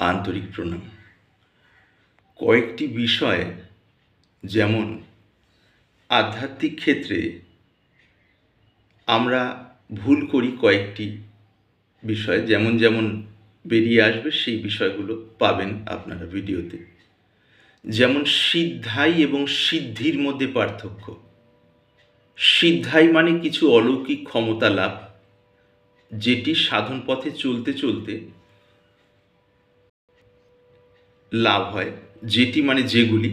আন্তরিক প্রণাম। কয়েকটি বিষয়, যেমন আধ্যাত্মিক ক্ষেত্রে আমরা ভুল করি কয়েকটি বিষয়, যেমন যেমন বেরিয়ে আসবে সেই বিষয়গুলো পাবেন আপনারা ভিডিওতে। যেমন সিদ্ধাই এবং সিদ্ধির মধ্যে পার্থক্য। সিদ্ধাই মানে কিছু অলৌকিক ক্ষমতা লাভ, যেটি সাধন পথে চলতে চলতে লাভ হয়, যেটি মানে যেগুলি,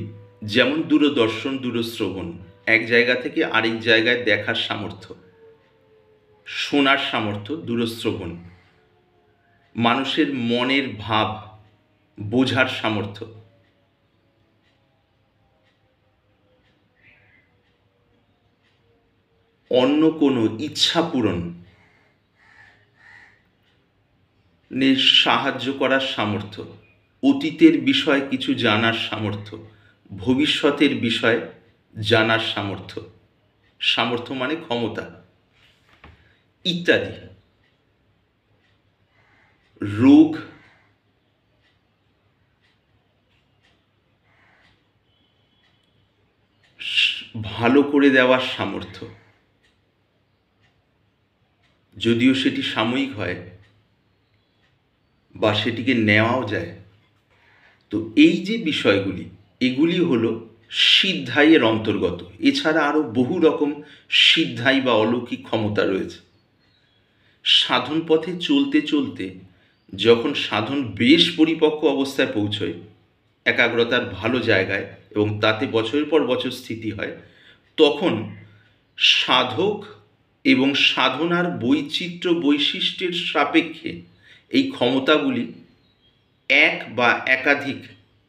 যেমন দূরদর্শন, দূরশ্রবণ, এক জায়গা থেকে আরেক জায়গায় দেখার সামর্থ্য, শোনার সামর্থ্য, দূরশ্রবণ, মানুষের মনের ভাব বোঝার সামর্থ্য, অন্য কোনো ইচ্ছা পূরণে সাহায্য করার সামর্থ্য, অতীতের বিষয়ে কিছু জানার সামর্থ্য, ভবিষ্যতের বিষয়ে জানার সামর্থ্য, সামর্থ্য মানে ক্ষমতা ইত্যাদি। রোগ ভালো করে দেওয়ার সামর্থ্য, যদিও সেটি সাময়িক হয় বা সেটিকে নেওয়াও যায়। তো এই যে বিষয়গুলি, এগুলি হলো সিদ্ধাইয়ের অন্তর্গত। এছাড়া আরও বহু রকম সিদ্ধাই বা অলৌকিক ক্ষমতা রয়েছে। সাধন পথে চলতে চলতে যখন সাধন বেশ পরিপক্ক অবস্থায় পৌঁছয়, একাগ্রতার ভালো জায়গায়, এবং তাতে বছরের পর বছর স্থিতি হয়, তখন সাধক এবং সাধনার বৈশিষ্ট্যের সাপেক্ষে এই ক্ষমতাগুলি এক বা একাধিক,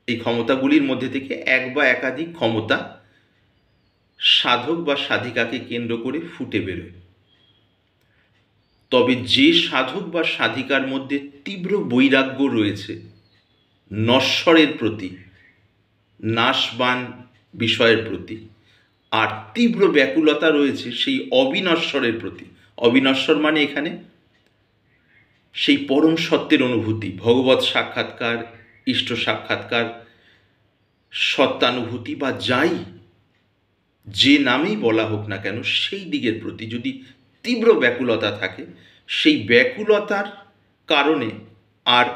এই ক্ষমতাগুলির মধ্যে থেকে এক বা একাধিক ক্ষমতা সাধক বা সাধিকাকে কেন্দ্র করে ফুটে বেরোয়। তবে যে সাধক বা সাধিকার মধ্যে তীব্র বৈরাগ্য রয়েছে নশ্বরের প্রতি, নাশবান বিষয়ের প্রতি, আর তীব্র ব্যাকুলতা রয়েছে সেই অবিনশ্বরের প্রতি, অবিনশ্বর মানে এখানে সেই পরম সত্যের অনুভূতি, ভগবৎ সাক্ষাৎকার, ইষ্ট সাক্ষাৎকার, সত্যানুভূতি বা যাই যে নামেই বলা হোক না কেন, সেই দিকের প্রতি যদি তীব্র ব্যাকুলতা থাকে, সেই ব্যাকুলতার কারণে আর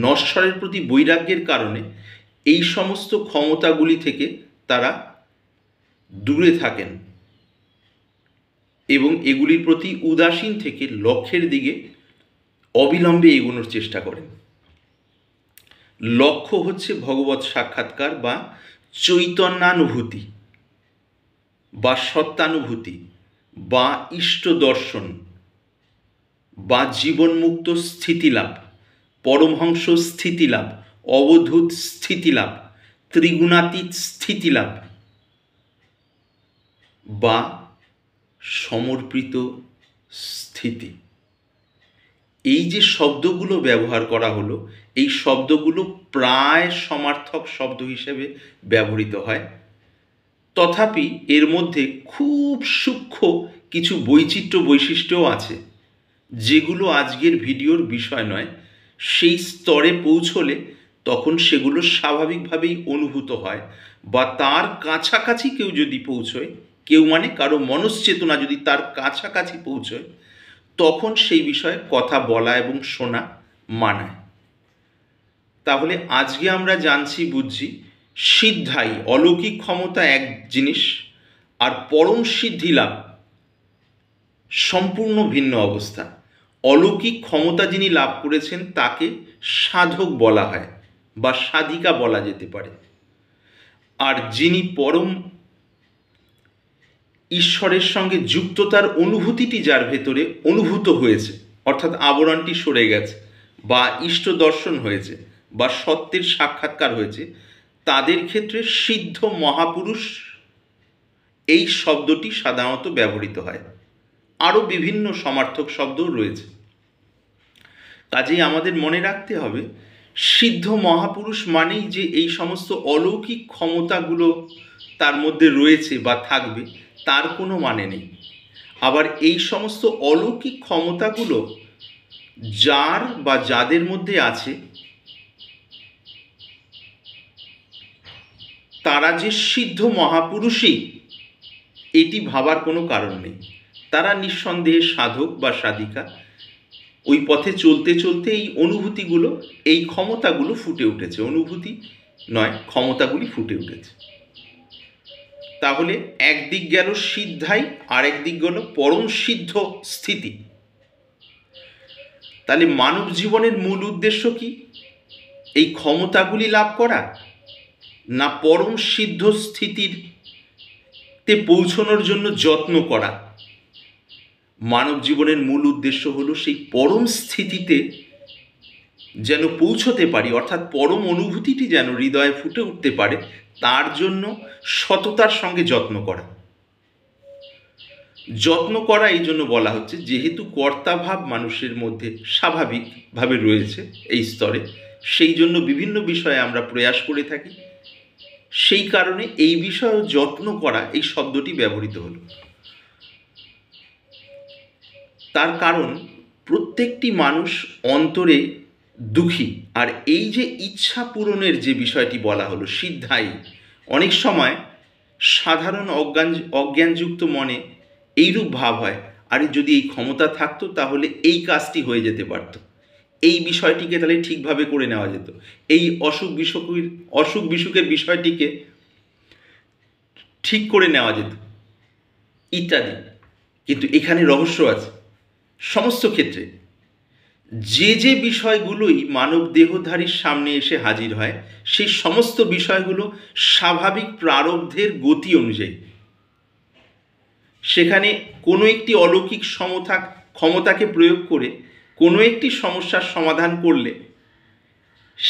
নশ্বরের প্রতি বৈরাগ্যের কারণে এই সমস্ত ক্ষমতাগুলি থেকে তারা দূরে থাকেন এবং এগুলির প্রতি উদাসীন থেকে লক্ষ্যের দিকে অবিলম্বে এগোনোর চেষ্টা করেন। লক্ষ্য হচ্ছে ভগবৎ সাক্ষাৎকার বা চৈতন্যানুভূতি বা সত্যানুভূতি বা ইষ্ট দর্শন বা জীবনমুক্ত স্থিতিলাভ, পরমহংস স্থিতিলাভ, অবধূত স্থিতিলাভ, ত্রিগুণাতীত স্থিতিলাভ বা সমর্পিত স্থিতি। এই যে শব্দগুলো ব্যবহার করা হলো, এই শব্দগুলো প্রায় সমার্থক শব্দ হিসেবে ব্যবহৃত হয়, তথাপি এর মধ্যে খুব সূক্ষ্ম কিছু বৈশিষ্ট্যও আছে, যেগুলো আজকের ভিডিওর বিষয় নয়। সেই স্তরে পৌঁছলে তখন সেগুলো স্বাভাবিকভাবেই অনুভূত হয়, বা তার কাছাকাছি কেউ যদি পৌঁছয়, কেউ মানে কারো মনশ্চেতনা যদি তার কাছাকাছি পৌঁছয়, তখন সেই বিষয়ে কথা বলা এবং শোনা মানায়। তাহলে আজকে আমরা জানছি, বুঝছি, সিদ্ধাই অলৌকিক ক্ষমতা এক জিনিস, আর পরম সিদ্ধি লাভ সম্পূর্ণ ভিন্ন অবস্থা। অলৌকিক ক্ষমতা যিনি লাভ করেছেন তাকে সাধক বলা হয় বা সাধিকা বলা যেতে পারে, আর যিনি পরম ঈশ্বরের সঙ্গে যুক্ততার অনুভূতিটি যার ভেতরে অনুভূত হয়েছে, অর্থাৎ আবরণটি সরে গেছে বা ইষ্ট দর্শন হয়েছে বা সত্যের সাক্ষাৎকার হয়েছে, তাদের ক্ষেত্রে সিদ্ধ মহাপুরুষ এই শব্দটি সাধারণত ব্যবহৃত হয়। আরও বিভিন্ন সমার্থক শব্দও রয়েছে। কাজেই আমাদের মনে রাখতে হবে, সিদ্ধ মহাপুরুষ মানেই যে এই সমস্ত অলৌকিক ক্ষমতাগুলো তার মধ্যে রয়েছে বা থাকবে, তার কোনো মানে নেই। আবার এই সমস্ত অলৌকিক ক্ষমতাগুলো যার বা যাদের মধ্যে আছে, তারা যে সিদ্ধ মহাপুরুষই, এটি ভাবার কোনো কারণ নেই। তারা নিঃসন্দেহে সাধক বা সাধিকা। ওই পথে চলতে চলতে এই অনুভূতিগুলো, এই ক্ষমতাগুলো ফুটে উঠেছে। অনুভূতি নয়, ক্ষমতাগুলি ফুটে উঠেছে। তাহলে একদিক গেল সিদ্ধাই, আর একদিক গেল পরম সিদ্ধ স্থিতি। তাহলে মানব জীবনের মূল উদ্দেশ্য কি? এই ক্ষমতাগুলি লাভ করা, না পরম সিদ্ধ স্থিতিতে পৌঁছানোর জন্য যত্ন করা? মানব জীবনের মূল উদ্দেশ্য হলো সেই পরম স্থিতিতে যেন পৌঁছতে পারি, অর্থাৎ পরম অনুভূতিটি যেন হৃদয়ে ফুটে উঠতে পারে, তার জন্য সততার সঙ্গে যত্ন করা। যত্ন করা এই জন্য বলা হচ্ছে, যেহেতু কর্তাভাব মানুষের মধ্যে স্বাভাবিকভাবে রয়েছে এই স্তরে, সেই জন্য বিভিন্ন বিষয়ে আমরা প্রয়াস করে থাকি। সেই কারণে এই বিষয়ে যত্ন করা এই শব্দটি ব্যবহৃত হলো। তার কারণ প্রত্যেকটি মানুষ অন্তরে দুঃখী, আর এই যে ইচ্ছা পূরণের যে বিষয়টি বলা হলো সিদ্ধাই, অনেক সময় সাধারণ অজ্ঞানযুক্ত মনে এইরূপ ভাব হয়, আরে যদি এই ক্ষমতা থাকতো তাহলে এই কাজটি হয়ে যেতে পারত, এই বিষয়টিকে তাহলে ঠিকভাবে করে নেওয়া যেত, এই অসুখ বিসুখের বিষয়টিকে ঠিক করে নেওয়া যেত ইত্যাদি। কিন্তু এখানে রহস্য আছে। সমস্ত ক্ষেত্রে যে যে বিষয়গুলোই মানব দেহধারীর সামনে এসে হাজির হয়, সেই সমস্ত বিষয়গুলো স্বাভাবিক প্রারব্ধের গতি অনুযায়ী। সেখানে কোনো একটি অলৌকিক ক্ষমতাকে প্রয়োগ করে কোনো একটি সমস্যার সমাধান করলে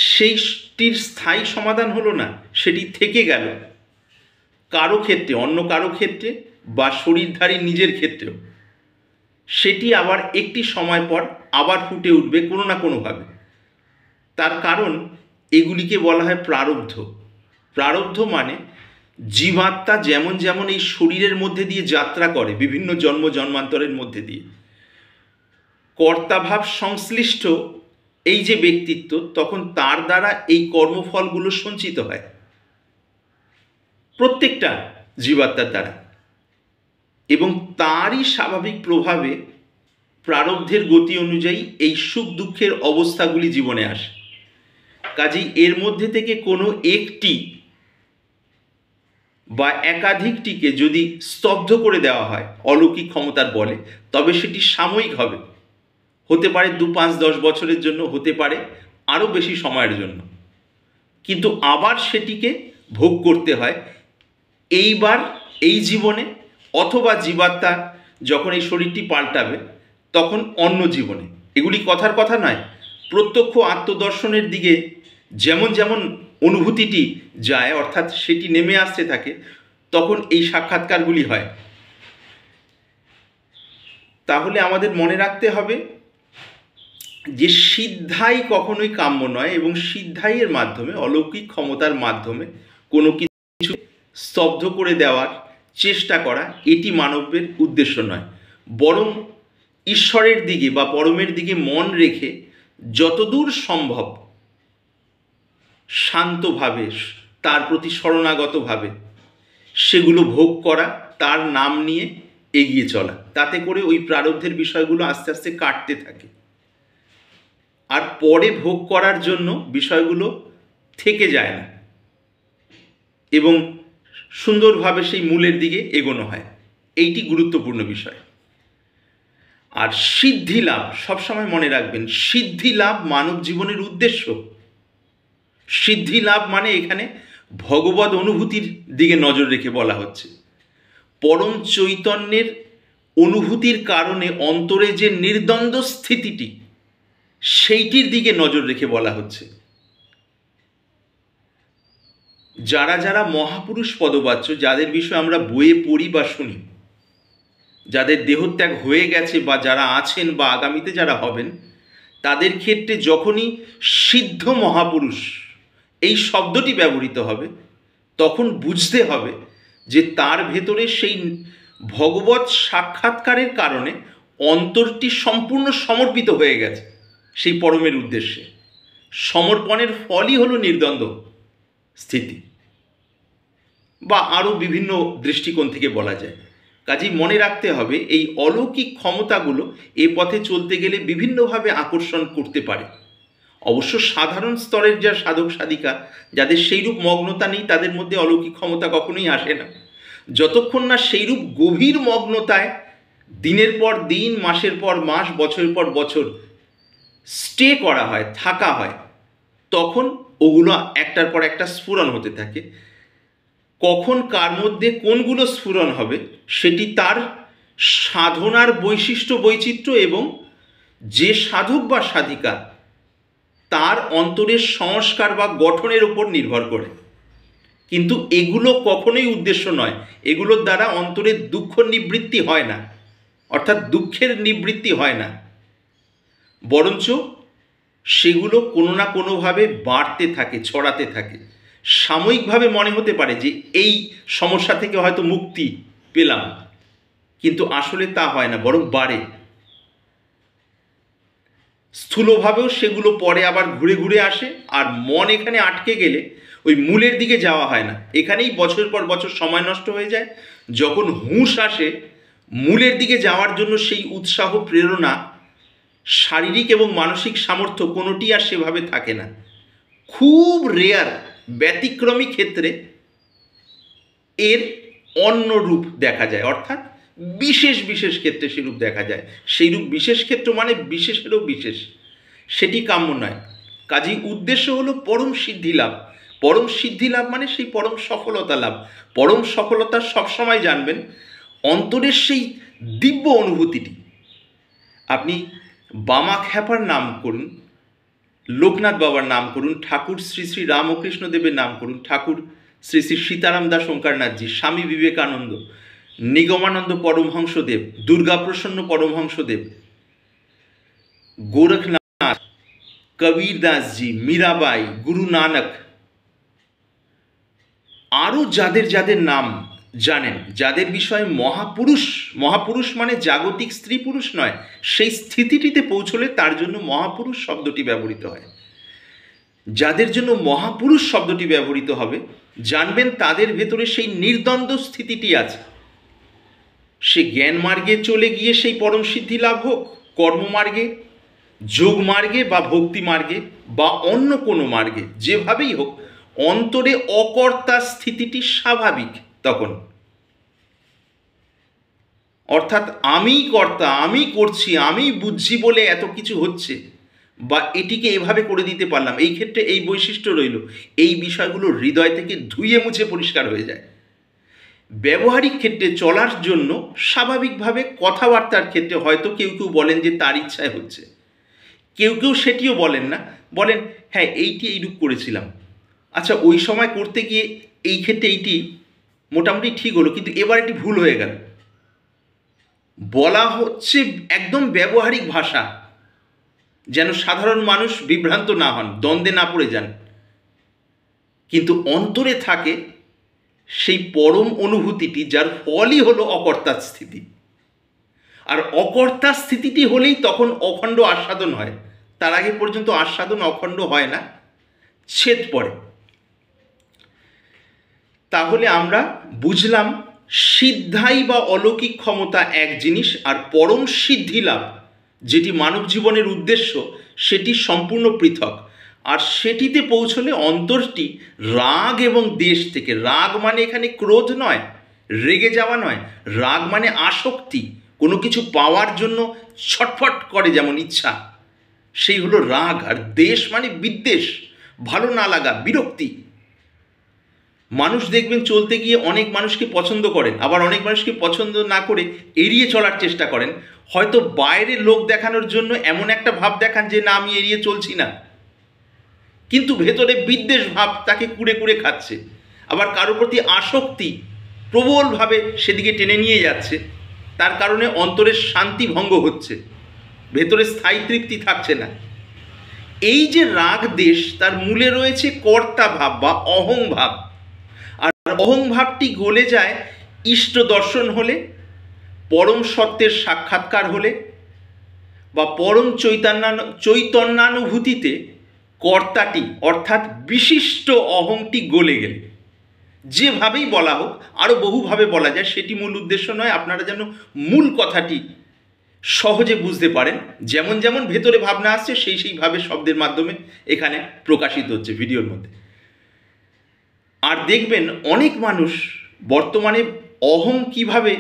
সেইটির স্থায়ী সমাধান হলো না, সেটি থেকে গেল কারো ক্ষেত্রে, অন্য কারো ক্ষেত্রে, বা শরীরধারী নিজের ক্ষেত্রেও, সেটি আবার একটি সময় পর আবার ফুটে উঠবে কোনো না কোনোভাবে। তার কারণ এগুলিকে বলা হয় প্রারব্ধ। প্রারব্ধ মানে জীবাত্মা যেমন যেমন এই শরীরের মধ্যে দিয়ে যাত্রা করে, বিভিন্ন জন্ম জন্মান্তরের মধ্যে দিয়ে, কর্তাভাব সংশ্লিষ্ট এই যে ব্যক্তিত্ব, তখন তার দ্বারা এই কর্মফলগুলো সঞ্চিত হয় প্রত্যেকটা জীবাত্মার দ্বারা, এবং তারই স্বাভাবিক প্রভাবে প্রারব্ধের গতি অনুযায়ী এই সুখ দুঃখের অবস্থাগুলি জীবনে আসে। কাজেই এর মধ্যে থেকে কোনো একটি বা একাধিকটিকে যদি স্তব্ধ করে দেওয়া হয় অলৌকিক ক্ষমতার বলে, তবে সেটি সাময়িক হবে, হতে পারে 2, 5, 10 বছরের জন্য, হতে পারে আরও বেশি সময়ের জন্য, কিন্তু আবার সেটিকে ভোগ করতে হয় এইবার এই জীবনে, অথবা জীবাত্মা যখন এই শরীরটি পাল্টাবে তখন অন্য জীবনে। এগুলি কথার কথা নয়, প্রত্যক্ষ আত্মদর্শনের দিকে যেমন যেমন অনুভূতিটি যায়, অর্থাৎ সেটি নেমে আসতে থাকে, তখন এই সাক্ষাৎকারগুলি হয়। তাহলে আমাদের মনে রাখতে হবে যে সিদ্ধাই কখনোই কাম্য নয়, এবং সিদ্ধাইয়ের মাধ্যমে, অলৌকিক ক্ষমতার মাধ্যমে কোনো কিছু স্তব্ধ করে দেওয়ার চেষ্টা করা, এটি মানবের উদ্দেশ্য নয়। বরং ঈশ্বরের দিকে বা পরমের দিকে মন রেখে যতদূর সম্ভব শান্তভাবে, তার প্রতি শরণাগতভাবে সেগুলো ভোগ করা, তার নাম নিয়ে এগিয়ে চলা, তাতে করে ওই প্রারব্ধের বিষয়গুলো আস্তে আস্তে কাটতে থাকে, আর পরে ভোগ করার জন্য বিষয়গুলো থেকে যায় না, এবং সুন্দরভাবে সেই মূলের দিকে এগোনো হয়। এইটি গুরুত্বপূর্ণ বিষয়। আর সিদ্ধি লাভ, সবসময় মনে রাখবেন, সিদ্ধি লাভ মানব জীবনের উদ্দেশ্য। সিদ্ধি লাভ মানে এখানে ভগবদ অনুভূতির দিকে নজর রেখে বলা হচ্ছে। পরম চৈতন্যের অনুভূতির কারণে অন্তরে যে নির্দ্বন্দ্ব স্থিতিটি, সেইটির দিকে নজর রেখে বলা হচ্ছে। যারা যারা মহাপুরুষ পদবাচ্য, যাদের বিষয়ে আমরা বইয়ে পড়ি বা শুনি, যাদের দেহত্যাগ হয়ে গেছে বা যারা আছেন বা আগামীতে যারা হবেন, তাদের ক্ষেত্রে যখনই সিদ্ধ মহাপুরুষ এই শব্দটি ব্যবহৃত হবে, তখন বুঝতে হবে যে তার ভেতরে সেই ভগবৎ সাক্ষাৎকারের কারণে অন্তরটি সম্পূর্ণ সমর্পিত হয়ে গেছে সেই পরমের উদ্দেশ্যে। সমর্পণের ফলই হলো নির্দ্বন্দ্ব স্থিতি। বা আরও বিভিন্ন দৃষ্টিকোণ থেকে বলা যায়। কাজেই মনে রাখতে হবে এই অলৌকিক ক্ষমতাগুলো এ পথে চলতে গেলে বিভিন্নভাবে আকর্ষণ করতে পারে। অবশ্য সাধারণ স্তরের যা সাধক সাধিকা, যাদের সেইরূপ মগ্নতা নেই, তাদের মধ্যে অলৌকিক ক্ষমতা কখনোই আসে না। যতক্ষণ না সেইরূপ গভীর মগ্নতায় দিনের পর দিন, মাসের পর মাস, বছরের পর বছর স্টে করা হয়, থাকা হয়, তখন ওগুলো একটার পর একটা স্ফুরণ হতে থাকে। কখন কার মধ্যে কোনগুলো স্ফুরণ হবে সেটি তার সাধনার বৈশিষ্ট্য বৈচিত্র্য এবং যে সাধক বা সাধিকা তার অন্তরের সংস্কার বা গঠনের উপর নির্ভর করে। কিন্তু এগুলো কখনোই উদ্দেশ্য নয়, এগুলোর দ্বারা অন্তরের দুঃখ নিবৃত্তি হয় না, অর্থাৎ দুঃখের নিবৃত্তি হয় না, বরঞ্চ সেগুলো কোনো না কোনোভাবে বাড়তে থাকে, ছড়াতে থাকে। সাময়িকভাবে মনে হতে পারে যে এই সমস্যা থেকে হয়তো মুক্তি পেলাম, কিন্তু আসলে তা হয় না, বরং বাড়ে। স্থূলভাবেও সেগুলো পরে আবার ঘুরে ঘুরে আসে, আর মন এখানে আটকে গেলে ওই মূলের দিকে যাওয়া হয় না, এখানেই বছরের পর বছর সময় নষ্ট হয়ে যায়। যখন হুঁশ আসে মূলের দিকে যাওয়ার জন্য, সেই উৎসাহ, প্রেরণা, শারীরিক এবং মানসিক সামর্থ্য কোনোটি আর সেভাবে থাকে না। খুব রেয়ার, ব্যতিক্রমী ক্ষেত্রে এর অন্য রূপ দেখা যায়, অর্থাৎ বিশেষ বিশেষ ক্ষেত্রে সেরূপ দেখা যায়। সেই রূপ বিশেষ ক্ষেত্র মানে বিশেষেরও বিশেষ, সেটি কাম্য নয়। কাজেই উদ্দেশ্য হলো পরম সিদ্ধি লাভ। পরম সিদ্ধি লাভ মানে সেই পরম সফলতা লাভ। পরম সফলতা সবসময় জানবেন অন্তরের সেই দিব্য অনুভূতিটি। আপনি বামা খ্যাপার নাম করুন, লোকনাথ বাবার নাম করুন, ঠাকুর শ্রী শ্রী রামকৃষ্ণ দেবের নাম করুন, ঠাকুর শ্রী শ্রী সীতারাম দাস ওঙ্কারনাথজি, স্বামী বিবেকানন্দ, নিগমানন্দ পরমহংসদেব, দুর্গাপ্রসন্ন পরমহংসদেব, গোরখনাথ, কবীর দাসজি, মীরাবাই, গুরু নানক, আরও যাদের যাদের নাম জানেন, যাদের বিষয়ে মহাপুরুষ, মহাপুরুষ মানে জাগতিক স্ত্রী পুরুষ নয়, সেই স্থিতিটিতে পৌঁছলে তার জন্য মহাপুরুষ শব্দটি ব্যবহৃত হয়। যাদের জন্য মহাপুরুষ শব্দটি ব্যবহৃত হবে, জানবেন তাদের ভেতরে সেই নির্দ্বন্দ্ব স্থিতিটি আছে। সে জ্ঞান মার্গে চলে গিয়ে সেই পরম সিদ্ধি লাভ হোক, কর্মমার্গে, যোগ মার্গে বা ভক্তি মার্গে বা অন্য কোনো মার্গে, যেভাবেই হোক অন্তরে অকর্তা স্থিতিটি স্বাভাবিক তখন। অর্থাৎ আমি কর্তা, আমি করছি, আমি বুঝছি বলে এত কিছু হচ্ছে, বা এটিকে এভাবে করে দিতে পারলাম, এই ক্ষেত্রে এই বৈশিষ্ট্য রইল, এই বিষয়গুলো হৃদয় থেকে ধুয়ে মুছে পরিষ্কার হয়ে যায়। ব্যবহারিক ক্ষেত্রে চলার জন্য স্বাভাবিকভাবে কথাবার্তার ক্ষেত্রে হয়তো কেউ কেউ বলেন যে তার ইচ্ছায় হচ্ছে, কেউ কেউ সেটিও বলেন না, বলেন হ্যাঁ এইটি এইরূপ করেছিলাম, আচ্ছা ওই সময় করতে গিয়ে এই ক্ষেত্রে এইটি মোটামুটি ঠিক হলো, কিন্তু এবার এটি ভুল হয়ে গেল। বলা হচ্ছে একদম ব্যবহারিক ভাষা, যেন সাধারণ মানুষ বিভ্রান্ত না হন, দ্বন্দ্বে না পড়ে যান, কিন্তু অন্তরে থাকে সেই পরম অনুভূতিটি, যার ফলই হলো অকর্তার স্থিতি। আর অকর্তার স্থিতিটি হলেই তখন অখণ্ড আস্বাদন হয়, তার আগে পর্যন্ত আস্বাদন অখণ্ড হয় না, ছেদ পড়ে। তাহলে আমরা বুঝলাম সিদ্ধাই বা অলৌকিক ক্ষমতা এক জিনিস, আর পরম সিদ্ধি লাভ যেটি মানব জীবনের উদ্দেশ্য সেটি সম্পূর্ণ পৃথক। আর সেটিতে পৌঁছলে অন্তরটি রাগ এবং দেশ থেকে, রাগ মানে এখানে ক্রোধ নয়, রেগে যাওয়া নয়, রাগ মানে আসক্তি, কোনো কিছু পাওয়ার জন্য ছটফট করে যেমন ইচ্ছা, সেই হলো রাগ। আর দেশ মানে বিদ্বেষ, ভালো না লাগা, বিরক্তি। মানুষ দেখবেন চলতে গিয়ে অনেক মানুষকে পছন্দ করেন, আবার অনেক মানুষকে পছন্দ না করে এড়িয়ে চলার চেষ্টা করেন, হয়তো বাইরে লোক দেখানোর জন্য এমন একটা ভাব দেখান যে না আমি এড়িয়ে চলছি না, কিন্তু ভেতরে বিদ্বেষ ভাব তাকে কুড়ে কুড়ে খাচ্ছে। আবার কারোর প্রতি আসক্তি প্রবলভাবে সেদিকে টেনে নিয়ে যাচ্ছে, তার কারণে অন্তরের শান্তি ভঙ্গ হচ্ছে, ভেতরে স্থায়ী তৃপ্তি থাকছে না। এই যে রাগ দেশ, তার মূলে রয়েছে কর্তা ভাব বা অহং ভাব। আর অহং ভাবটি গলে যায় ইষ্ট দর্শন হলে, পরম সত্যের সাক্ষাৎকার হলে, বা পরম চৈতন্যানুভূতিতে কর্তাটি অর্থাৎ বিশিষ্ট অহংটি গলে গেলে। যেভাবেই বলা হোক, আরও বহুভাবে বলা যায়, সেটি মূল উদ্দেশ্য নয়। আপনারা যেন মূল কথাটি সহজে বুঝতে পারেন, যেমন যেমন ভেতরে ভাবনা আসছে সেইভাবে শব্দের মাধ্যমে এখানে প্রকাশিত হচ্ছে ভিডিওর মধ্যে। আর দেখবেন অনেক মানুষ বর্তমানে অহং কিভাবে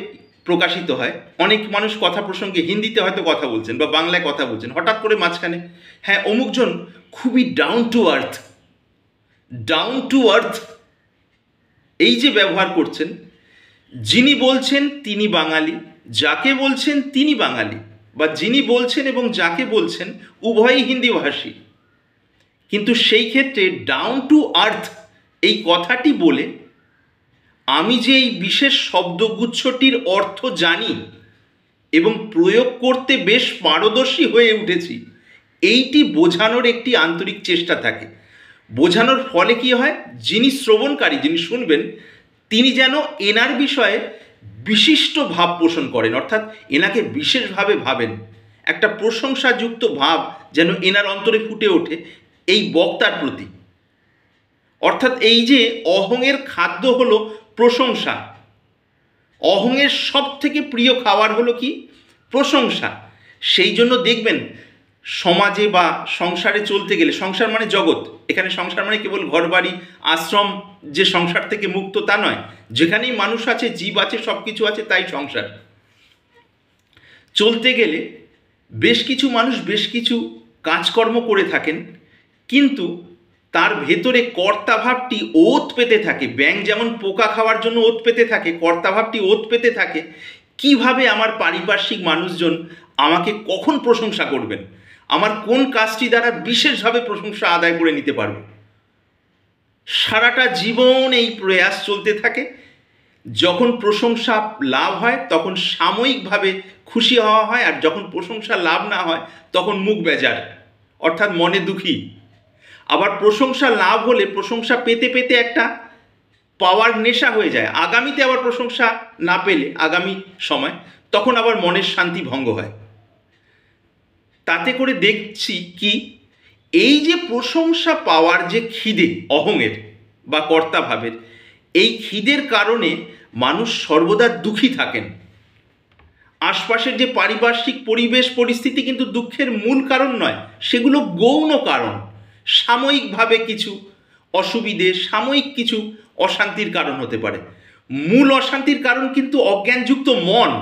প্রকাশিত হয়, অনেক মানুষ কথা প্রসঙ্গে হিন্দিতে হয়তো কথা বলছেন বা বাংলায় কথা বলছেন, হঠাৎ করে মাঝখানে হ্যাঁ অমুকজন খুবই down to earth, down to earth এই যে ব্যবহার করছেন, যিনি বলছেন তিনি বাঙালি, যাকে বলছেন তিনি বাঙালি, বা যিনি বলছেন এবং যাকে বলছেন উভয়ই হিন্দিভাষী, কিন্তু সেই ক্ষেত্রে ডাউন টু আর্থ এই কথাটি বলে আমি যে এই বিশেষ শব্দগুচ্ছটির অর্থ জানি এবং প্রয়োগ করতে বেশ পারদর্শী হয়ে উঠেছি, এইটি বোঝানোর একটি আন্তরিক চেষ্টা থাকে। বোঝানোর ফলে কি হয়, যিনি শ্রবণকারী, যিনি শুনবেন, তিনি যেন এনার বিষয়ে বিশিষ্ট ভাব পোষণ করেন, অর্থাৎ এনাকে বিশেষভাবে ভাবেন, একটা প্রশংসাযুক্ত ভাব যেন এনার অন্তরে ফুটে ওঠে এই বক্তার প্রতি। অর্থাৎ এই যে অহংয়ের খাদ্য হলো প্রশংসা, অহংয়ের সব থেকে প্রিয় খাবার হলো কি, প্রশংসা। সেই জন্য দেখবেন সমাজে বা সংসারে চলতে গেলে, সংসার মানে জগৎ, এখানে সংসার মানে কেবল ঘরবাড়ি আশ্রম যে সংসার থেকে মুক্ত তা নয়, যেখানেই মানুষ আছে, জীব আছে, সব কিছু আছে, তাই সংসার। চলতে গেলে বেশ কিছু মানুষ বেশ কিছু কাজকর্ম করে থাকেন, কিন্তু তার ভেতরে কর্তাভাবটি ওত পেতে থাকে। ব্যাঙ যেমন পোকা খাওয়ার জন্য ওত পেতে থাকে, কর্তাভাবটি ওত পেতে থাকে, কিভাবে আমার পারিপার্শ্বিক মানুষজন আমাকে কখন প্রশংসা করবেন, আমার কোন কাজটি দ্বারা বিশেষভাবে প্রশংসা আদায় করে নিতে পারব। সারাটা জীবন এই প্রয়াস চলতে থাকে। যখন প্রশংসা লাভ হয় তখন সাময়িকভাবে খুশি হওয়া হয়, আর যখন প্রশংসা লাভ না হয় তখন মুখ বেজার, অর্থাৎ মনে দুঃখী। আবার প্রশংসা লাভ হলে প্রশংসা পেতে পেতে একটা পাওয়ার নেশা হয়ে যায়, আগামীতে আবার প্রশংসা না পেলে আগামী সময় তখন আবার মনের শান্তি ভঙ্গ হয়। তাতে করে দেখছি কি, এই যে প্রশংসা পাওয়ার যে খিদে অহংয়ের বা কর্তাভাবের, এই খিদের কারণে মানুষ সর্বদা দুঃখী থাকেন। আশপাশের যে পারিপার্শ্বিক পরিবেশ পরিস্থিতি কিন্তু দুঃখের মূল কারণ নয়, সেগুলো গৌণ কারণ, সাময়িকভাবে কিছু অসুবিধে, সাময়িক কিছু অশান্তির কারণ হতে পারে। মূল অশান্তির কারণ কিন্তু অজ্ঞানযুক্ত মন,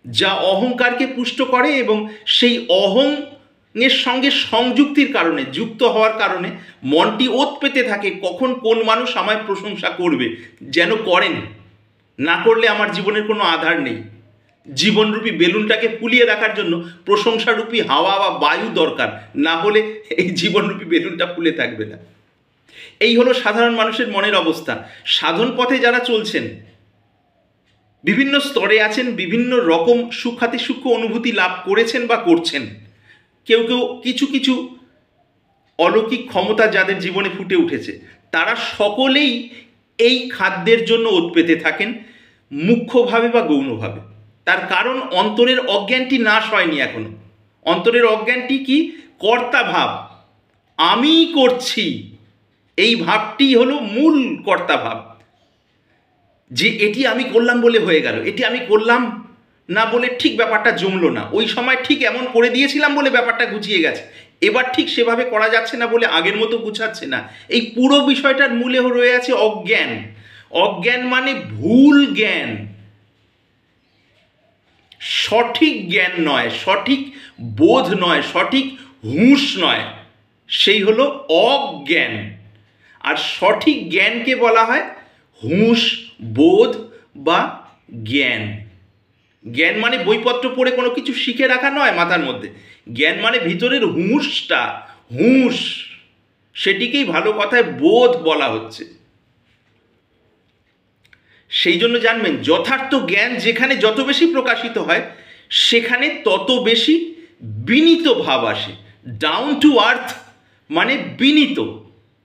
যা অহংকারকে পুষ্ট করে এবং সেই অহংয়ের সঙ্গে সংযুক্তির কারণে, যুক্ত হওয়ার কারণে মনটি ওত পেতে থাকে, কখন কোন মানুষ আমায় প্রশংসা করবে, যেন করেন, না করলে আমার জীবনের কোনো আধার নেই। জীবনরূপী বেলুনটাকে ফুলিয়ে রাখার জন্য প্রশংসারূপী হাওয়া বা বায়ু দরকার, না হলে এই জীবনরূপী বেলুনটা ফুলে থাকবে না। এই হলো সাধারণ মানুষের মনের অবস্থা। সাধন পথে যারা চলছেন, বিভিন্ন স্তরে আছেন, বিভিন্ন রকম সুখাতি সূক্ষ্ম অনুভূতি লাভ করেছেন বা করছেন, কেউ কেউ কিছু কিছু অলৌকিক ক্ষমতা যাদের জীবনে ফুটে উঠেছে, তারা সকলেই এই খাদ্যের জন্য ওত পেতে থাকেন, মুখ্যভাবে বা গৌণভাবে। তার কারণ অন্তরের অজ্ঞানটি নাশ হয়নি এখনো। অন্তরের অজ্ঞানটি কি, কর্তা ভাব, আমি করছি, এই ভাবটি হলো মূল কর্তা ভাব, যে এটি আমি করলাম বলে হয়ে গেল, এটি আমি করলাম না বলে ঠিক ব্যাপারটা জমলো না, ওই সময় ঠিক এমন করে দিয়েছিলাম বলে ব্যাপারটা গুছিয়ে গেছে, এবার ঠিক সেভাবে করা যাচ্ছে না বলে আগের মতো গুছাচ্ছে না। এই পুরো বিষয়টার মূলে রয়ে আছে অজ্ঞান। অজ্ঞান মানে ভুল জ্ঞান, সঠিক জ্ঞান নয়, সঠিক বোধ নয়, সঠিক হুঁশ নয়, সেই হলো অজ্ঞান। আর সঠিক জ্ঞানকে বলা হয় হুঁশ, বোধ বা জ্ঞান। জ্ঞান মানে বইপত্র পড়ে কোনো কিছু শিখে রাখা নয় মাথার মধ্যে, জ্ঞান মানে ভিতরের হুঁশটা, হুঁশ, সেটিকেই ভালো কথায় বোধ বলা হচ্ছে। সেই জন্য জানবেন, যথার্থ জ্ঞান যেখানে যত বেশি প্রকাশিত হয় সেখানে তত বেশি বিনীত ভাব আসে। ডাউন টু আর্থ মানে বিনীত,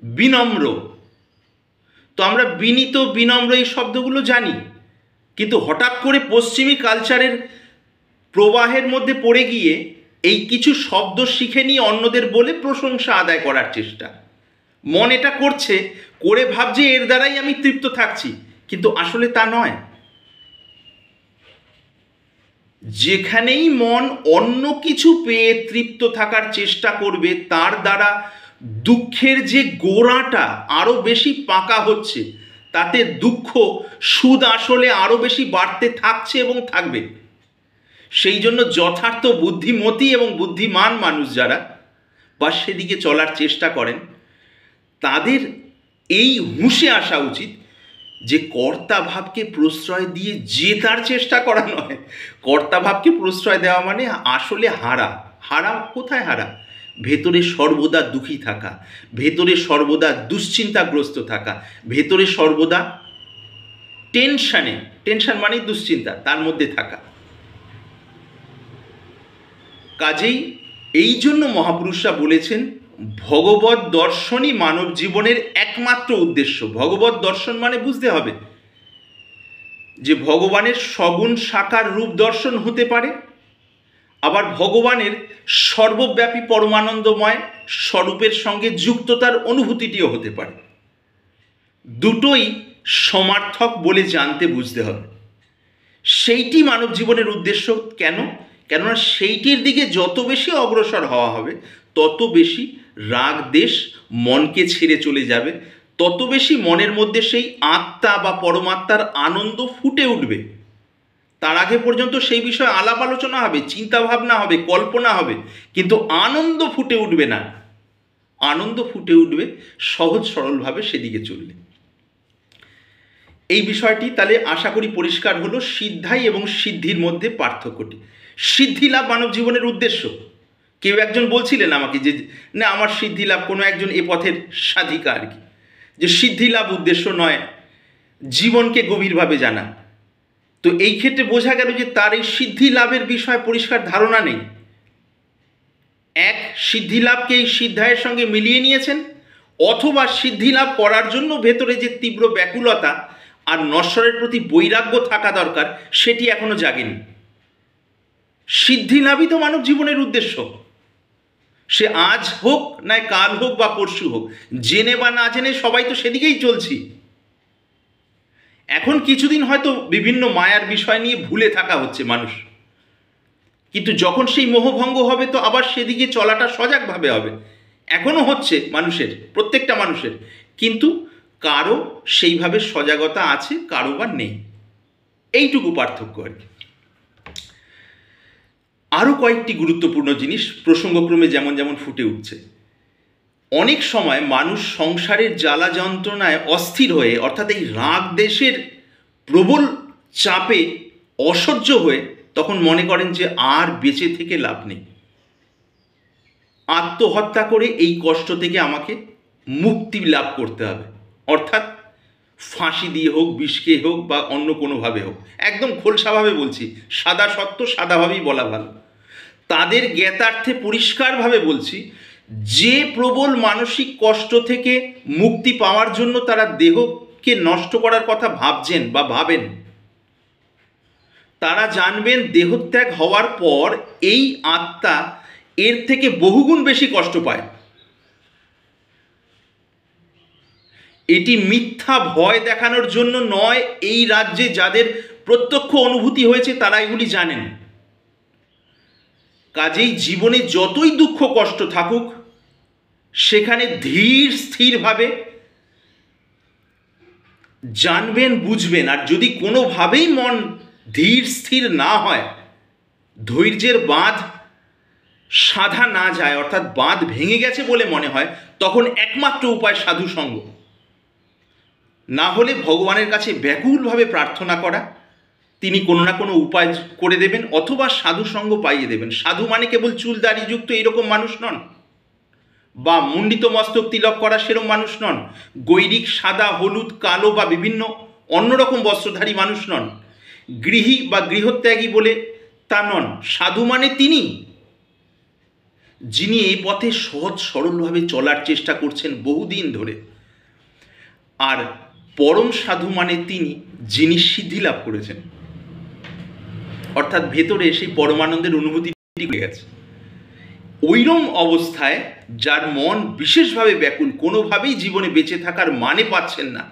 বিনম্র। তো আমরা বিনীত, বিনম্র এই শব্দগুলো জানি, কিন্তু হঠাৎ করে পশ্চিমী কালচারের প্রবাহের মধ্যে পড়ে গিয়ে এই কিছু শব্দ শিখে নিয়ে অন্যদের বলে প্রশংসা আদায় করার চেষ্টা, মন এটা করছে, করে ভাবছে এর দ্বারাই আমি তৃপ্ত থাকছি, কিন্তু আসলে তা নয়। যেখানেই মন অন্য কিছু পেয়ে তৃপ্ত থাকার চেষ্টা করবে, তার দ্বারা দুঃখের যে গোড়াটা আরো বেশি পাকা হচ্ছে, তাতে দুঃখ সুদ আসলে আরো বেশি বাড়তে থাকছে এবং থাকবে। সেই জন্য যথার্থ বুদ্ধিমতী এবং বুদ্ধিমান মানুষ যারা বা সেদিকে চলার চেষ্টা করেন, তাদের এই হুঁশে আসা উচিত যে কর্তা ভাবকে প্রশ্রয় দিয়ে জেতার চেষ্টা করা নয়। কর্তা ভাবকে প্রশ্রয় দেওয়া মানে আসলে হারা। হারা কোথায় হারা? ভেতরে সর্বদা দুঃখী থাকা, ভেতরে সর্বদা দুশ্চিন্তাগ্রস্ত থাকা, ভেতরে সর্বদা টেনশন মানে দুশ্চিন্তা, তার মধ্যে থাকা। কাজেই এই জন্য মহাপুরুষরা বলেছেন ভগবত দর্শনই মানব জীবনের একমাত্র উদ্দেশ্য। ভগবত দর্শন মানে বুঝতে হবে যে ভগবানের সগুণ সাকার রূপ দর্শন হতে পারে, আবার ভগবানের সর্বব্যাপী পরমানন্দময় স্বরূপের সঙ্গে যুক্ততার অনুভূতিটিও হতে পারে। দুটোই সমার্থক বলে জানতে বুঝতে হবে। সেইটি মানব জীবনের উদ্দেশ্য। কেননা সেইটির দিকে যত বেশি অগ্রসর হওয়া হবে, তত বেশি রাগ দেশ মনকে ছেড়ে চলে যাবে, তত বেশি মনের মধ্যে সেই আত্মা বা পরমাত্মার আনন্দ ফুটে উঠবে। তার আগে পর্যন্ত সেই বিষয়ে আলাপ আলোচনা হবে, চিন্তা ভাবনা হবে, কল্পনা হবে, কিন্তু আনন্দ ফুটে উঠবে না। আনন্দ ফুটে উঠবে সহজ সরলভাবে সেদিকে চললে। এই বিষয়টি তাহলে আশা করি পরিষ্কার হলো, সিদ্ধাই এবং সিদ্ধির মধ্যে পার্থক্যটি। সিদ্ধি লাভ মানব জীবনের উদ্দেশ্য। কেউ একজন বলছিলেন আমাকে যে না, আমার সিদ্ধি লাভ, কোনো একজন এ পথের সাধিকা আর কি, যে সিদ্ধি লাভ উদ্দেশ্য নয়, জীবনকে গভীরভাবে জানা। তো এই ক্ষেত্রে বোঝা গেল যে তার এই সিদ্ধি লাভের বিষয়ে পরিষ্কার ধারণা নেই। এক, সিদ্ধি লাভকে এই সিদ্ধায়ের সঙ্গে মিলিয়ে নিয়েছেন, অথবা সিদ্ধি লাভ করার জন্য ভেতরে যে তীব্র ব্যাকুলতা আর নশ্বরের প্রতি বৈরাগ্য থাকা দরকার, সেটি এখনো জাগেনি। সিদ্ধি লাভই তো মানব জীবনের উদ্দেশ্য। সে আজ হোক, নয় কাল হোক বা পরশু হোক, জেনে বা না জেনে সবাই তো সেদিকেই চলছি। এখন কিছুদিন হয়তো বিভিন্ন মায়ার বিষয় নিয়ে ভুলে থাকা হচ্ছে মানুষ, কিন্তু যখন সেই মোহভঙ্গ হবে তো আবার সেদিকে চলাটা সজাগভাবে হবে। এখনো হচ্ছে মানুষের, প্রত্যেকটা মানুষের, কিন্তু কারো সেইভাবে সজাগতা আছে, কারো বা নেই। এইটুকু পার্থক্য আর কি। আরও কয়েকটি গুরুত্বপূর্ণ জিনিস প্রসঙ্গক্রমে যেমন যেমন ফুটে উঠছে। অনেক সময় মানুষ সংসারের জ্বালা যন্ত্রণায় অস্থির হয়ে, অর্থাৎ এই রাগ দেশের প্রবল চাপে অসহ্য হয়ে তখন মনে করেন যে আর বেঁচে থেকে লাভ নেই, আত্মহত্যা করে এই কষ্ট থেকে আমাকে মুক্তি লাভ করতে হবে। অর্থাৎ ফাঁসি দিয়ে হোক, বিষ খেয়ে হোক, বা অন্য কোনোভাবে হোক, একদম খোলসাভাবে বলছি, সাদা সত্য সাদাভাবেই বলা ভালো। তাদের জ্ঞাতার্থে পরিষ্কারভাবে বলছি, যে প্রবল মানসিক কষ্ট থেকে মুক্তি পাওয়ার জন্য তারা দেহকে নষ্ট করার কথা ভাবছেন বা ভাবেন, তারা জানবেন দেহত্যাগ হওয়ার পর এই আত্মা এর থেকে বহুগুণ বেশি কষ্ট পায়। এটি মিথ্যা ভয় দেখানোর জন্য নয়, এই রাজ্যে যাদের প্রত্যক্ষ অনুভূতি হয়েছে তারা এগুলি জানেন। কাজেই জীবনে যতই দুঃখ কষ্ট থাকুক, সেখানে ধীর স্থিরভাবে জানবেন, বুঝবেন। আর যদি কোনোভাবেই মন ধীর স্থির না হয়, ধৈর্যের বাঁধ সাধা না যায়, অর্থাৎ বাঁধ ভেঙে গেছে বলে মনে হয়, তখন একমাত্র উপায় সাধু সঙ্গ। না হলে ভগবানের কাছে ব্যাকুলভাবে প্রার্থনা করা, তিনি কোনো না কোনো উপায় করে দেবেন, অথবা সাধু সঙ্গ পাইয়ে দেবেন। সাধু মানে কেবল চুল দাড়ি যুক্ত এইরকম মানুষ নন, বা মুন্ডিত মস্তক তিলক করা সেরকম মানুষ নন, গৈরিক সাদা হলুদ কালো বা বিভিন্ন অন্যরকম বস্ত্রধারী মানুষ নন, গৃহী বা গৃহত্যাগী বলে তা নন। সাধু মানে তিনি, যিনি এই পথে সহজ সরলভাবে চলার চেষ্টা করছেন বহুদিন ধরে। আর পরম সাধু মানে তিনি, যিনি সিদ্ধি লাভ করেছেন, অর্থাৎ ভেতরে সেই পরমানন্দের অনুভূতি হয়ে গেছে। ওইরম অবস্থায় যার মন বিশেষভাবে ব্যাকুল, কোনোভাবেই জীবনে বেঁচে থাকার মানে পাচ্ছেন না,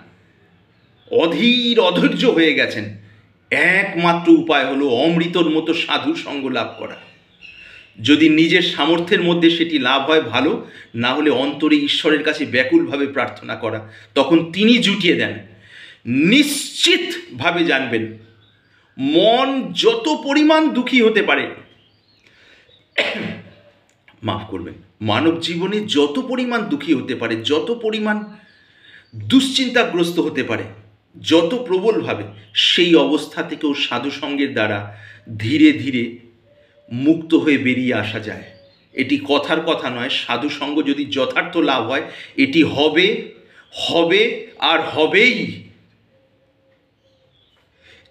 অধীর অধৈর্য হয়ে গেছেন, একমাত্র উপায় হলো অমৃতর মতো সাধু সঙ্গ লাভ করা। যদি নিজের সামর্থ্যের মধ্যে সেটি লাভ হয় ভালো, না হলে অন্তরে ঈশ্বরের কাছে ব্যাকুলভাবে প্রার্থনা করা, তখন তিনি জুটিয়ে দেন। নিশ্চিতভাবে জানবেন, মন যত পরিমাণ দুঃখী হতে পারে, মাফ করবেন, মানব জীবনে যত পরিমাণ দুঃখী হতে পারে, যত পরিমাণ দুশ্চিন্তাগ্রস্ত হতে পারে, যত প্রবলভাবে, সেই অবস্থা থেকেও সাধুসঙ্গের দ্বারা ধীরে ধীরে মুক্ত হয়ে বেরিয়ে আসা যায়। এটি কথার কথা নয়, সাধুসঙ্গ যদি যথার্থ লাভ হয়, এটি হবে, হবে আর হবেই।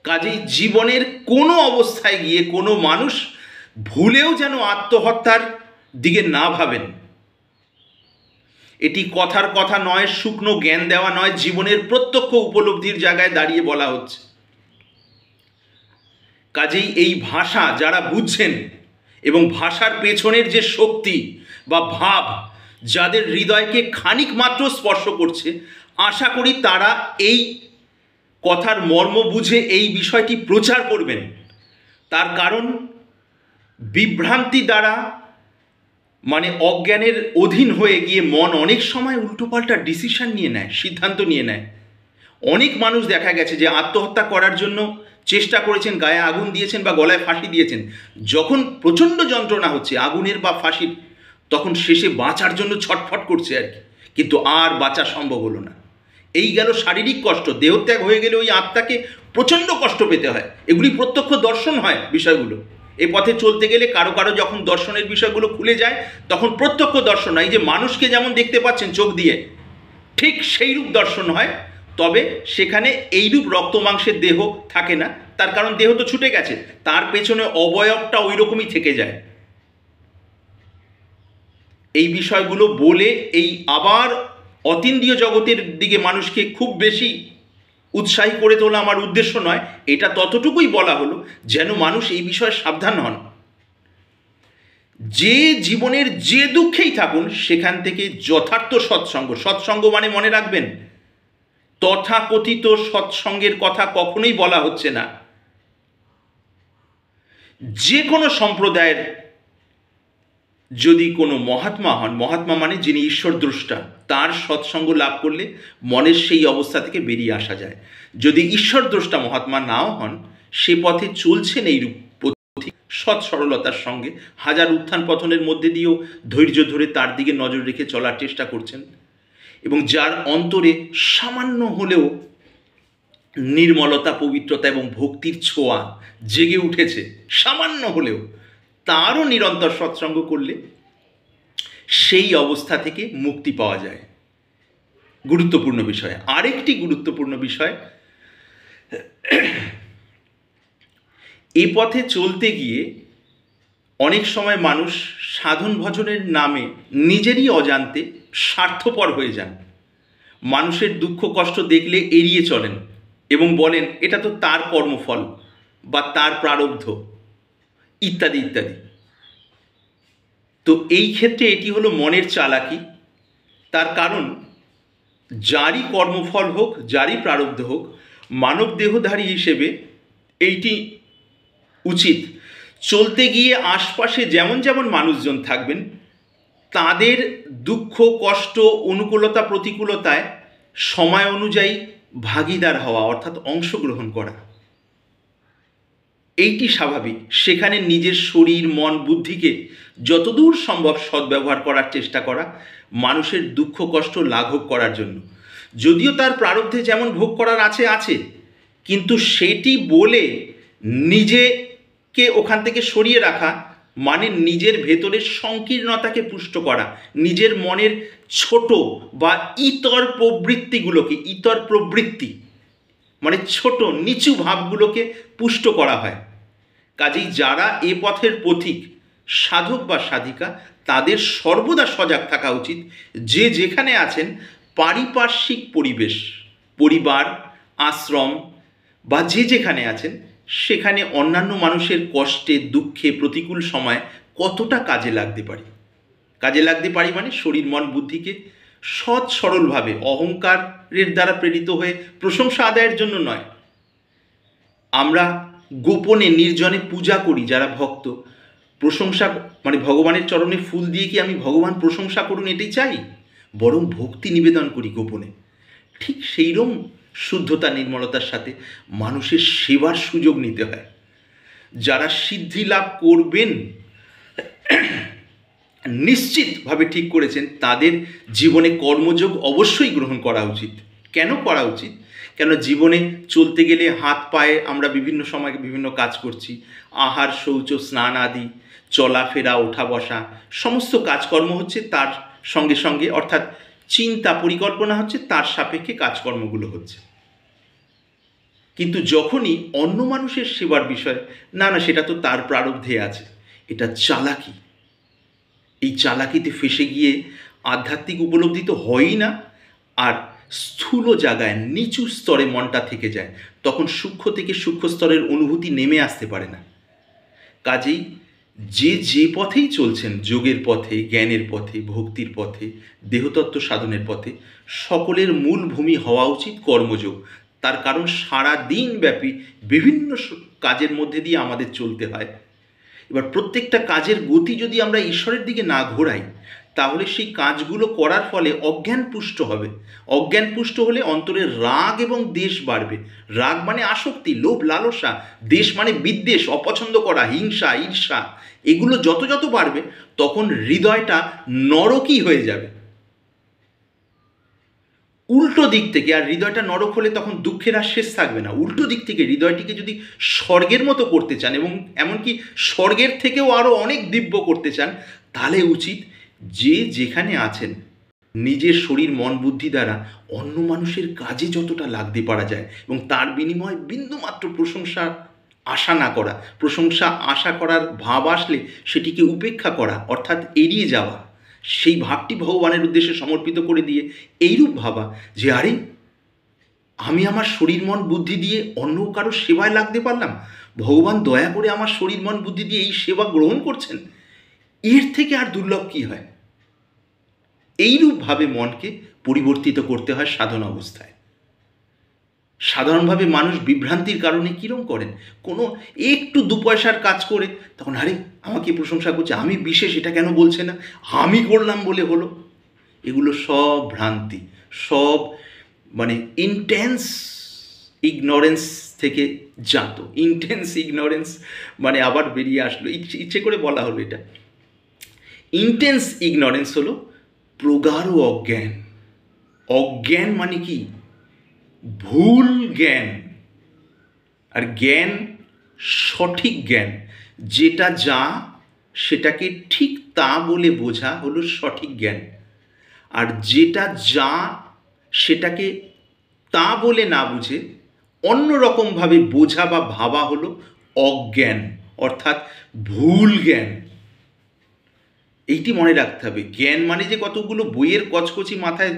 কাজেই জীবনের কোনো অবস্থায় গিয়ে কোনো মানুষ ভুলেও যেন আত্মহত্যার দিকে না ভাবেন। এটি কথার কথা নয়, শুকনো জ্ঞান দেওয়া নয়, জীবনের প্রত্যক্ষ উপলব্ধির জায়গায় দাঁড়িয়ে বলা হচ্ছে। কাজেই এই ভাষা যারা বুঝছেন এবং ভাষার পেছনের যে শক্তি বা ভাব যাদের হৃদয়কে খানিক মাত্র স্পর্শ করছে, আশা করি তারা এই কথার মর্ম বুঝে এই বিষয়টি প্রচার করবেন। তার কারণ বিভ্রান্তি দ্বারা, মানে অজ্ঞানের অধীন হয়ে গিয়ে মন অনেক সময় উল্টোপাল্টা ডিসিশন নিয়ে নেয়, সিদ্ধান্ত নিয়ে নেয়। অনেক মানুষ দেখা গেছে যে আত্মহত্যা করার জন্য চেষ্টা করেছেন, গায়ে আগুন দিয়েছেন বা গলায় ফাঁসি দিয়েছেন। যখন প্রচণ্ড যন্ত্রণা হচ্ছে আগুনের বা ফাঁসির, তখন শেষে বাঁচার জন্য ছটফট করছে আর কি, কিন্তু আর বাঁচা সম্ভব হলো না। এই গেল শারীরিক কষ্ট, দেহত্যাগ হয়ে গেলে ওই আত্মাকে প্রচণ্ড কষ্ট পেতে হয়। এগুলি প্রত্যক্ষ দর্শন হয় বিষয়গুলো। এ পথে চলতে গেলে কারো কারো যখন দর্শনের বিষয়গুলো খুলে যায়, তখন প্রত্যক্ষ দর্শন হয়। যে মানুষকে যেমন দেখতে পাচ্ছেন চোখ দিয়ে, ঠিক সেইরূপ দর্শন হয়। তবে সেখানে এইরূপ রক্ত মাংসের দেহ থাকে না, তার কারণ দেহ তো ছুটে গেছে, তার পেছনে অবয়বটা ওই রকমই থেকে যায়। এই বিষয়গুলো বলে এই আবার অতীন্দ্রিয় জগতের দিকে মানুষকে খুব বেশি উৎসাহী করে তোলা আমার উদ্দেশ্য নয়। এটা ততটুকুই বলা হলো যেন মানুষ এই বিষয়ে সাবধান হন। যে জীবনের যে দুঃখেই থাকুন, সেখান থেকে যথার্থ সৎসঙ্গ, সৎসঙ্গ মানে মনে রাখবেন, তথাকথিত সৎসঙ্গের কথা কখনোই বলা হচ্ছে না। যে কোনো সম্প্রদায়ের যদি কোনো মহাত্মা হন, মহাত্মা মানে যিনি ঈশ্বর দ্রষ্টা, তার সৎসঙ্গ লাভ করলে মনের সেই অবস্থা থেকে বেরিয়ে আসা যায়। যদি ঈশ্বর দ্রষ্টা মহাত্মা নাও হন, সে পথে চলছেন এইরূপ সৎ সরলতার সঙ্গে, হাজার উত্থান পতনের মধ্যে দিয়েও ধৈর্য ধরে তার দিকে নজর রেখে চলার চেষ্টা করছেন, এবং যার অন্তরে সামান্য হলেও নির্মলতা, পবিত্রতা এবং ভক্তির ছোঁয়া জেগে উঠেছে, সামান্য হলেও, তারও নিরন্তর সৎসঙ্গ করলে সেই অবস্থা থেকে মুক্তি পাওয়া যায়। গুরুত্বপূর্ণ বিষয়। আরেকটি গুরুত্বপূর্ণ বিষয়, এই পথে চলতে গিয়ে অনেক সময় মানুষ সাধন ভজনের নামে নিজেরই অজান্তে স্বার্থপর হয়ে যান। মানুষের দুঃখ কষ্ট দেখলে এড়িয়ে চলেন এবং বলেন এটা তো তার কর্মফল বা তার প্রারব্ধ ইত্যাদি ইত্যাদি। তো এই ক্ষেত্রে এটি হলো মনের চালাকি। তার কারণ যারই কর্মফল হোক, যারই প্রারব্ধ হোক, মানব দেহধারী হিসেবে এইটি উচিত। চলতে গিয়ে আশপাশে যেমন যেমন মানুষজন থাকবেন, তাদের দুঃখ কষ্ট অনুকূলতা প্রতিকূলতায় সময় অনুযায়ী ভাগীদার হওয়া, অর্থাৎ অংশগ্রহণ করা, এইটি স্বাভাবিক। সেখানে নিজের শরীর মন বুদ্ধিকে যতদূর সম্ভব সদ্ব্যবহার করার চেষ্টা করা, মানুষের দুঃখ কষ্ট লাঘব করার জন্য। যদিও তার প্রারব্ধে যেমন ভোগ করার আছে, কিন্তু সেটি বলে নিজেকে ওখান থেকে সরিয়ে রাখা মানে নিজের ভেতরের সংকীর্ণতাকে পুষ্ট করা, নিজের মনের ছোট বা ইতর প্রবৃত্তিগুলোকে, ইতর প্রবৃত্তি মানে ছোট নিচু ভাবগুলোকে পুষ্ট করা হয়। কাজেই যারা এ পথের পথিক, সাধক বা সাধিকা, তাদের সর্বদা সজাগ থাকা উচিত যে যেখানে আছেন পারিপার্শ্বিক পরিবেশ, পরিবার, আশ্রম বা যে যেখানে আছেন সেখানে অন্যান্য মানুষের কষ্টে দুঃখে প্রতিকূল সময় কতটা কাজে লাগতে পারে। কাজে লাগতে পারি মানে শরীর মন বুদ্ধিকে সৎ সরলভাবে অহংকারের দ্বারা প্রেরিত হয়ে প্রশংসা আদায়ের জন্য নয়। আমরা গোপনে নির্জনে পূজা করি যারা ভক্ত, প্রশংসা মানে ভগবানের চরণে ফুল দিয়ে কি আমি ভগবান প্রশংসা করুন এটাই চাই? বরং ভক্তি নিবেদন করি গোপনে। ঠিক সেইরকম শুদ্ধতা নির্মলতার সাথে মানুষের সেবার সুযোগ নিতে হয়। যারা সিদ্ধি লাভ করবেন নিশ্চিতভাবে ঠিক করেছেন, তাদের জীবনে কর্মযোগ অবশ্যই গ্রহণ করা উচিত। কেন করা উচিত? কেন জীবনে চলতে গেলে হাত পায়ে আমরা বিভিন্ন সময় বিভিন্ন কাজ করছি, আহার শৌচ স্নান আদি, চলাফেরা ওঠা বসা সমস্ত কাজকর্ম হচ্ছে তার সঙ্গে সঙ্গে, অর্থাৎ চিন্তা পরিকল্পনা হচ্ছে তার সাপেক্ষে কাজকর্মগুলো হচ্ছে। কিন্তু যখনই অন্য মানুষের সেবার বিষয়, না না সেটা তো তার প্রারব্ধে আছে, এটা চালাকি। এই চালাকিতে ফেসে গিয়ে আধ্যাত্মিক উপলব্ধি তো হয়ই না, আর স্থূল জায়গায় নিচু স্তরে মনটা থেকে যায়, তখন সূক্ষ্ম থেকে সূক্ষ্ম স্তরের অনুভূতি নেমে আসতে পারে না। কাজেই যে পথেই চলছেন, যোগের পথে, জ্ঞানের পথে, ভক্তির পথে, দেহতত্ত্ব সাধনের পথে, সকলের মূল ভূমি হওয়া উচিত কর্মযোগ। তার কারণ সারা দিন ব্যাপী বিভিন্ন কাজের মধ্যে দিয়ে আমাদের চলতে হয়। এবার প্রত্যেকটা কাজের গতি যদি আমরা ঈশ্বরের দিকে না ঘোরাই, তাহলে সেই কাজগুলো করার ফলে অজ্ঞান পুষ্ট হবে। অজ্ঞান পুষ্ট হলে অন্তরে রাগ এবং দ্বেষ বাড়বে। রাগ মানে আসক্তি, লোভ, লালসা; দ্বেষ মানে বিদ্বেষ, অপছন্দ করা, হিংসা, ঈর্ষা। এগুলো যত যত বাড়বে তখন হৃদয়টা নরকই হয়ে যাবে। উল্টো দিক থেকে, আর হৃদয়টা নরক হলে তখন দুঃখের আর শেষ থাকবে না। উল্টো দিক থেকে হৃদয়টিকে যদি স্বর্গের মতো করতে চান, এবং এমনকি স্বর্গের থেকেও আরও অনেক দিব্য করতে চান, তাহলে উচিত যে যেখানে আছেন নিজের শরীর মন বুদ্ধি দ্বারা অন্য মানুষের কাজে যতটা লাগতে পারা যায় এবং তার বিনিময়ে বিন্দুমাত্র প্রশংসা আশা না করা, প্রশংসা আশা করার ভাব আসলে সেটিকে উপেক্ষা করা, অর্থাৎ এড়িয়ে যাওয়া, সেই ভাবটি ভগবানের উদ্দেশ্যে সমর্পিত করে দিয়ে এইরূপ ভাবা যে আরে আমি আমার শরীর মন বুদ্ধি দিয়ে অন্য কারো সেবায় লাগতে পারলাম, ভগবান দয়া করে আমার শরীর মন বুদ্ধি দিয়ে এই সেবা গ্রহণ করছেন, এর থেকে আর দুর্লভ কী হয়? এইরূপভাবে মনকে পরিবর্তিত করতে হয় সাধন অবস্থায়। সাধারণভাবে মানুষ বিভ্রান্তির কারণে কীরকম করেন, কোনো একটু দু পয়সার কাজ করে তখন আরে আমাকে প্রশংসা করছে, আমি বিশেষ, এটা কেন বলছে না, আমি করলাম বলে হলো। এগুলো সব ভ্রান্তি, সব মানে ইন্টেন্স ইগনোরেন্স থেকে জাত। ইন্টেন্স ইগনোরেন্স মানে আবার বেরিয়ে আসলো, ইচ্ছে করে বলা হলো এটা। ইন্টেন্স ইগনোরেন্স হলো প্রগাঢ় অজ্ঞান। অজ্ঞান মানে কি? ভুল জ্ঞান। আর জ্ঞান সঠিক জ্ঞান, যেটা যা সেটাকে ঠিক তা বলে বোঝা হলো সঠিক জ্ঞান। আর যেটা যা সেটাকে তা বলে না বুঝে অন্য রকমভাবে বোঝা বা ভাবা হলো অজ্ঞান, অর্থাৎ ভুল জ্ঞান। এইটি মনে রাখতে হবে। জ্ঞান মানে যে কতগুলো বইয়ের কচকচি মাথায়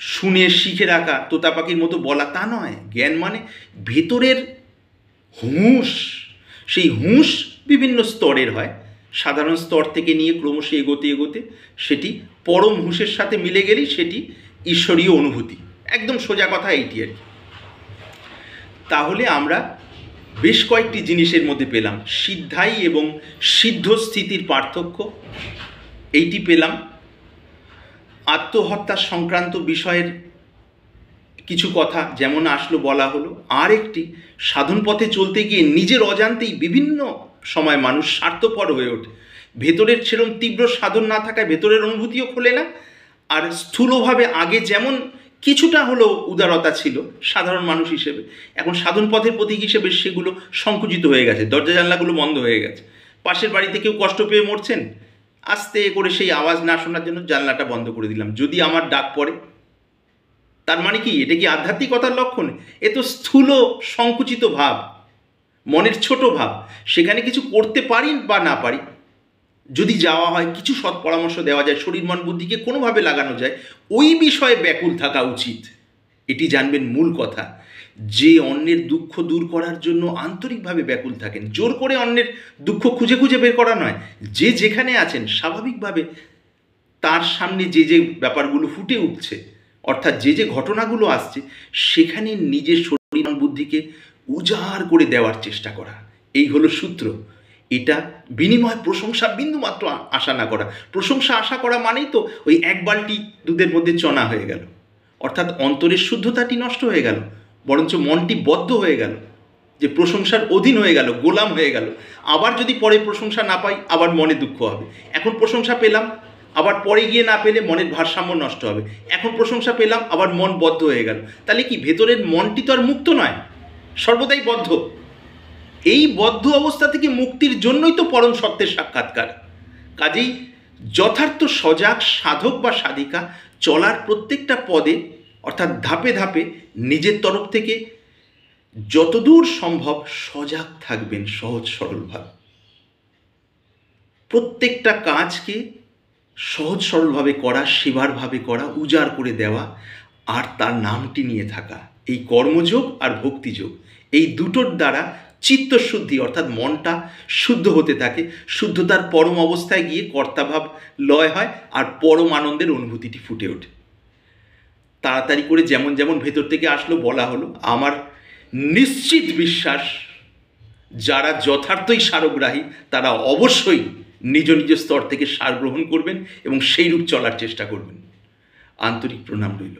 শুনে শিখে রাখা, তোতা পাখির মতো বলা, তা নয়। জ্ঞান মানে ভেতরের হুঁশ। সেই হুঁশ বিভিন্ন স্তরের হয়, সাধারণ স্তর থেকে নিয়ে ক্রমশ এগোতে এগোতে সেটি পরম হুঁশের সাথে মিলে গেলেই সেটি ঈশ্বরীয় অনুভূতি। একদম সোজা কথা এইটি আর কি। তাহলে আমরা বেশ কয়েকটি জিনিসের মধ্যে পেলাম সিদ্ধাই এবং সিদ্ধ স্থিতির পার্থক্য, এইটি পেলাম। আত্মহত্যা সংক্রান্ত বিষয়ের কিছু কথা যেমন আসলো বলা হলো। আর একটি, সাধন পথে চলতে গিয়ে নিজের অজান্তেই বিভিন্ন সময় মানুষ স্বার্থপর হয়ে ওঠে। ভেতরের সেরকম তীব্র সাধন না থাকায় ভেতরের অনুভূতিও খোলে না। আর স্থূলভাবে আগে যেমন কিছুটা হলেও উদারতা ছিল সাধারণ মানুষ হিসেবে, এখন সাধন পথের প্রতীক হিসেবে সেগুলো সংকুচিত হয়ে গেছে, দরজা জানলাগুলো বন্ধ হয়ে গেছে। পাশের বাড়িতে কেউ কষ্ট পেয়ে মরছেন, আস্তে করে সেই আওয়াজ না শোনার জন্য জানলাটা বন্ধ করে দিলাম, যদি আমার ডাক পড়ে। তার মানে কি? এটা কি আধ্যাত্মিকতার লক্ষণ? এ তো স্থূল সংকুচিত ভাব, মনের ছোট ভাব। সেখানে কিছু করতে পারি বা না পারি, যদি যাওয়া হয়, কিছু সৎ পরামর্শ দেওয়া যায়, শরীর মন বুদ্ধিকে কোনোভাবে লাগানো যায়, ওই বিষয়ে ব্যাকুল থাকা উচিত। এটি জানবেন মূল কথা। যে অন্যের দুঃখ দূর করার জন্য আন্তরিকভাবে ব্যাকুল থাকেন, জোর করে অন্যের দুঃখ খুঁজে খুঁজে বের করা নয়, যে যেখানে আছেন স্বাভাবিকভাবে তার সামনে যে যে ব্যাপারগুলো ফুটে উঠছে, অর্থাৎ যে যে ঘটনাগুলো আসছে, সেখানে নিজের শরীর বুদ্ধিকে উজাড় করে দেওয়ার চেষ্টা করা, এই হলো সূত্র। এটা বিনিময় প্রশংসা বিন্দুমাত্র আশা না করা। প্রশংসা আশা করা মানেই তো ওই এক বালতি দুধের মধ্যে চনা হয়ে গেল, অর্থাৎ অন্তরের শুদ্ধতাটি নষ্ট হয়ে গেল, বরঞ্চ মনটি বদ্ধ হয়ে গেল, যে প্রশংসার অধীন হয়ে গেল, গোলাম হয়ে গেল। আবার যদি পরে প্রশংসা না পাই, আবার মনে দুঃখ হবে। এখন প্রশংসা পেলাম, আবার পরে গিয়ে না পেলে মনের ভারসাম্য নষ্ট হবে। এখন প্রশংসা পেলাম, আবার মন বদ্ধ হয়ে গেল। তাহলে কি ভেতরের মনটি তো আর মুক্ত নয়, সর্বদাই বদ্ধ। এই বদ্ধ অবস্থা থেকে মুক্তির জন্যই তো পরম সত্যের সাক্ষাৎকার। কাজেই যথার্থ সজাগ সাধক বা সাধিকা চলার প্রত্যেকটা পদে, অর্থাৎ ধাপে ধাপে নিজের তরফ থেকে যতদূর সম্ভব সজাগ থাকবেন, সহজ সরলভাবে প্রত্যেকটা কাজকে সহজ সরলভাবে করা, সেবারভাবে করা, উজাড় করে দেওয়া, আর তার নামটি নিয়ে থাকা। এই কর্মযোগ আর ভক্তিযোগ, এই দুটোর দ্বারা চিত্তশুদ্ধি, অর্থাৎ মনটা শুদ্ধ হতে থাকে। শুদ্ধতার পরম অবস্থায় গিয়ে কর্তাভাব লয় হয়, আর পরম আনন্দের অনুভূতিটি ফুটে ওঠে। তাড়াতাড়ি করে যেমন যেমন ভেতর থেকে আসলো বলা হলো। আমার নিশ্চিত বিশ্বাস, যারা যথার্থই সারগ্রাহী তারা অবশ্যই নিজ নিজ স্তর থেকে সার গ্রহণ করবেন এবং সেই রূপ চলার চেষ্টা করবেন। আন্তরিক প্রণাম রইল।